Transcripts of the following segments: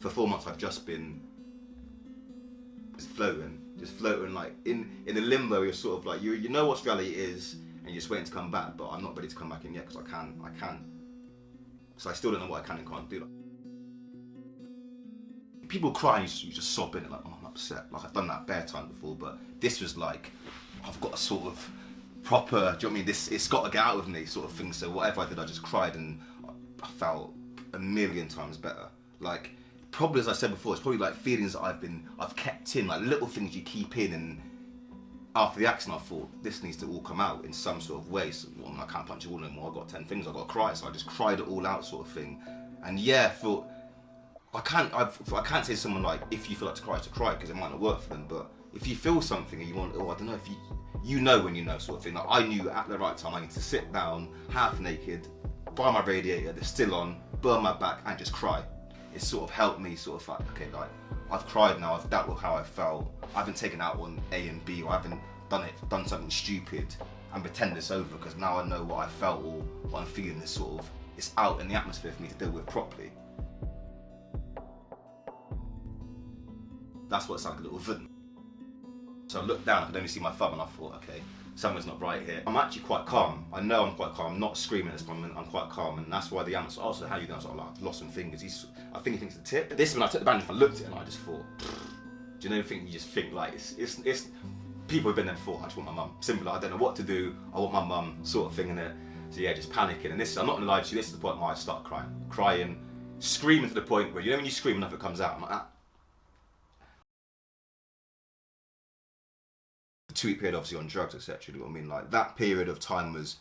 For 4 months I've just been just floating like in a limbo. You're sort of like, you know what reality is, and you're just waiting to come back, but I'm not ready to come back in yet because I can't. So I still don't know what I can and can't do. People cry and you just sob in it like, oh, I'm upset. Like I've done that bare time before, but this was like, I've got a sort of proper, do you know what I mean? It's got to get out of me sort of thing. So whatever I did, I just cried and I felt a million times better. Like, probably as I said before, it's probably like feelings that I've kept in, like little things you keep in, and after the accident I thought, this needs to all come out in some sort of way. So well, I can't punch a wall anymore, I've got 10 things, I've got to cry, so I just cried it all out sort of thing. And yeah, I can't say to someone like, if you feel like to cry, because it might not work for them, but if you feel something and you want, oh I don't know, if you know when you know sort of thing. Like I knew at the right time I need to sit down, half naked, by my radiator that's still on, burn my back and just cry. It sort of helped me sort of like, okay, like I've cried now, I've dealt with how I felt, I haven't taken out on A and B, or I haven't done something stupid and pretend it's over, because now I know what I felt or what I'm feeling is sort of, it's out in the atmosphere for me to deal with properly. That's what it's like, a little vun. So I looked down, I could only see my thumb, and I thought, okay, something's not right here. I'm actually quite calm. I know I'm quite calm. I'm not screaming at this moment. I'm quite calm, and that's why the answer. Also, how you doing? I was like, I've lost some fingers. I think he thinks the tip. This when I took the bandage, I looked at it and I just thought, do you know the thing? You just think like it's people have been there before. I just want my mum. Simple. I don't know what to do. I want my mum, sort of thing in it. So yeah, just panicking. And this, I'm not gonna lie to you. This is the point where I start crying, screaming to the point where, you know when you scream enough it comes out. I'm like, ah. 2-week period obviously on drugs, etc. You know what I mean? Like that period of time was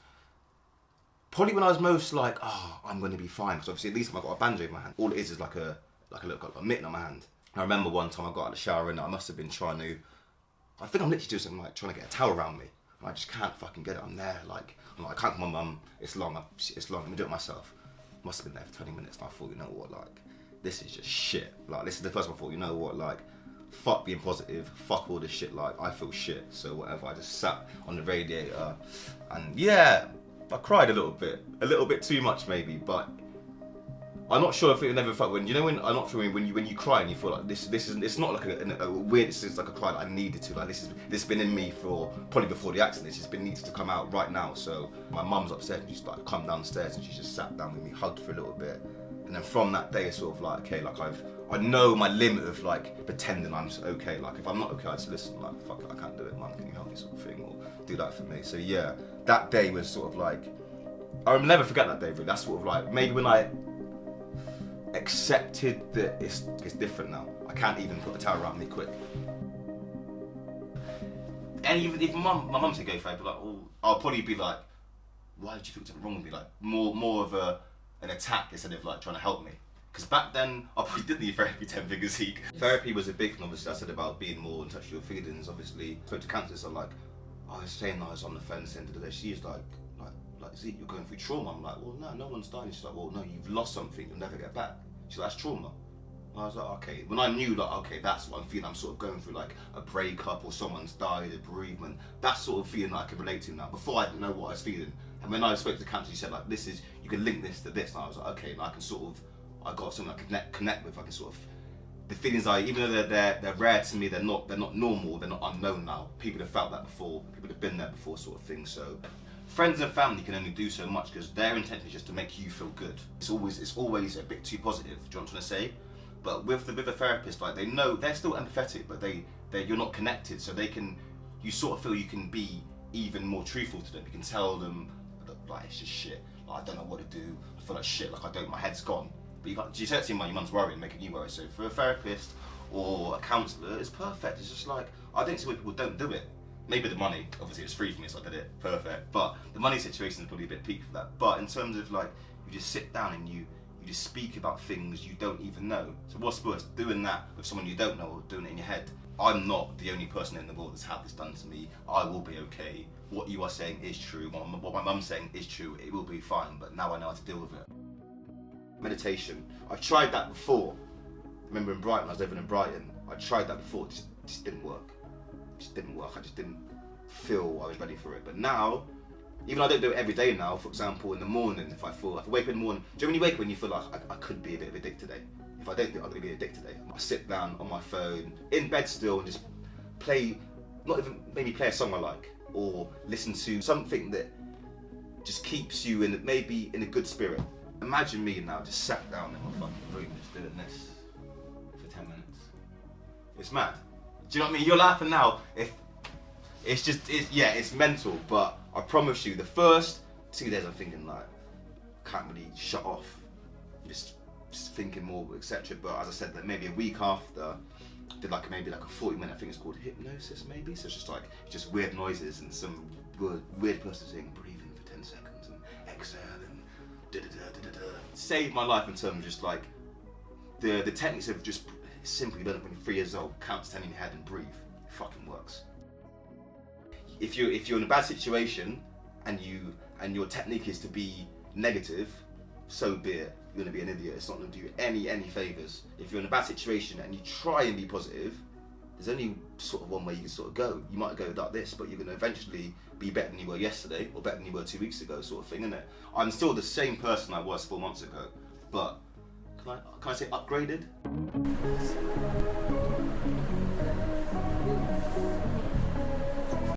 probably when I was most like, oh, I'm going to be fine, because obviously at least I've got a bandage in my hand. All it is like a little mitten on my hand. I remember one time I got out of the shower and I must have been trying to, I think I'm literally doing something like trying to get a towel around me, and I just can't fucking get it. I'm there, like I can't call my mum. It's long. Let me do it myself. Must have been there for 20 minutes, and I thought, you know what, like this is just shit. Like this is the first one I thought, you know what, like fuck being positive, fuck all this shit, like I feel shit, so whatever. I just sat on the radiator and yeah, I cried a little bit too much maybe, but I'm not sure if it never felt when, you know when, I'm not sure when you cry and you feel like this isn't, it's not like a weird, it's like a cry that I needed to, like this has been in me for, probably before the accident, it's just been needed to come out right now. So my mum's upstairs and she's like come downstairs and she just sat down with me, hugged for a little bit. And then from that day, it's sort of like, okay, like I know my limit of like pretending I'm okay. Like if I'm not okay, I just listen, like fuck it, I can't do it, mum, can you help me, sort of thing, or do that for me. So yeah, that day was sort of like, I'll never forget that day really. That's sort of like, maybe when I accepted that it's different now. I can't even put the towel around me quick. And even if my mum said go for it, but like, I'll probably be like, why did you think something wrong with me? Like more of an attack instead of like trying to help me. Because back then, I probably did need therapy, 10 figures Zeek. Therapy was a big thing, obviously. I said about being more in touch with your feelings, obviously. I spoke to counsellors, so like, I was saying I was on the fence at the end of the day. She's like, Zeek, you're going through trauma. I'm like, well, no one's dying. She's like, well, no, you've lost something, you'll never get back. She's like, that's trauma. And I was like, okay. When I knew, like, okay, that's what I'm feeling. I'm sort of going through like a breakup or someone's died, a bereavement. That sort of feeling that I can relate to now. Before I didn't know what I was feeling. And when I spoke to the counsellor, she said, like, this is, you can link this to this. And I was like, okay, and I can sort of, I got something I can connect with. I can sort of, the feelings even though they're rare to me, they're not normal, they're not unknown now. People have felt that before, people have been there before, sort of thing. So friends and family can only do so much because their intention is just to make you feel good. It's always a bit too positive. Do you know what I'm trying to say? But with a therapist, like they know they're still empathetic, but you're not connected, so you sort of feel you can be even more truthful to them. You can tell them like it's just shit. Like, I don't know what to do. I feel like shit. Like I don't. My head's gone. But you say it to your mum's worrying, making you worry. So for a therapist or a counsellor, it's perfect. It's just like, I don't see why people don't do it. Maybe the money, obviously it's free for me, so I did it, perfect. But the money situation is probably a bit peak for that. But in terms of like, you just sit down and you just speak about things you don't even know. So what's worse, doing that with someone you don't know or doing it in your head? I'm not the only person in the world that's had this done to me. I will be okay. What you are saying is true. What my mum's saying is true. It will be fine, but now I know how to deal with it. Meditation. I've tried that before. I remember in Brighton, I was living in Brighton. I tried that before, it just didn't work. It just didn't work. I just didn't feel I was ready for it. But now, even though I don't do it every day now, for example, in the morning, if I wake up in the morning, do you know when you wake up and you feel like I could be a bit of a dick today? if I don't do it, I'm going to be addicted to it. I sit down on my phone, in bed still, and just play, not even maybe play a song I like, or listen to something that just keeps you in, maybe in a good spirit. Imagine me now just sat down in my fucking room just doing this for 10 minutes. It's mad. Do you know what I mean? You're laughing now. It's mental, but I promise you, the first 2 days I'm thinking like, can't really shut off. Just thinking more, etc. But as I said, that maybe a week after, did maybe a 40-minute, I think it's called hypnosis maybe. So it's just weird noises and some weird person saying breathe in for 10 seconds and exhale and da-da-da-da-da-da. Saved my life in terms of just like the techniques of just simply learning when you're 3 years old, count to 10 in your head and breathe. It fucking works. If you're in a bad situation and your technique is to be negative, so be it. You're going to be an idiot. It's not going to do you any favours. If you're in a bad situation and you try and be positive, there's only sort of one way you can sort of go. You might go like this, but you're going to eventually be better than you were yesterday or better than you were 2 weeks ago, sort of thing, isn't it? I'm still the same person I was 4 months ago, but can I say upgraded?